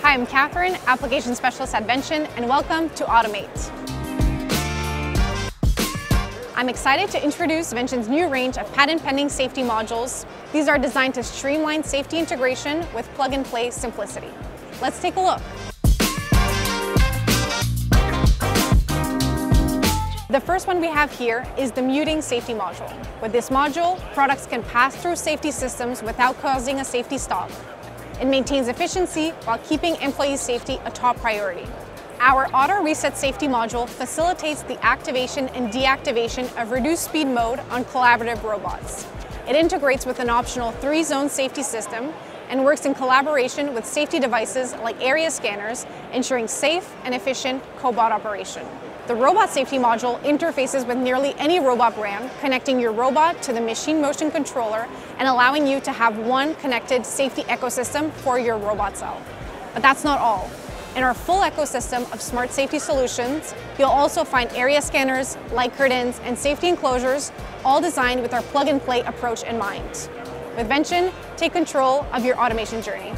Hi, I'm Catherine, Application Specialist at Vention, and welcome to Automate. I'm excited to introduce Vention's new range of patent-pending safety modules. These are designed to streamline safety integration with plug-and-play simplicity. Let's take a look. The first one we have here is the muting safety module. With this module, products can pass through safety systems without causing a safety stop. It maintains efficiency while keeping employee safety a top priority. Our Auto Reset Safety module facilitates the activation and deactivation of reduced speed mode on collaborative robots. It integrates with an optional 3-zone safety system and works in collaboration with safety devices like area scanners, ensuring safe and efficient cobot operation. The Robot Safety module interfaces with nearly any robot brand, connecting your robot to the machine motion controller and allowing you to have one connected safety ecosystem for your robot cell. But that's not all. In our full ecosystem of smart safety solutions, you'll also find area scanners, light curtains, and safety enclosures, all designed with our plug-and-play approach in mind. With Vention, take control of your automation journey.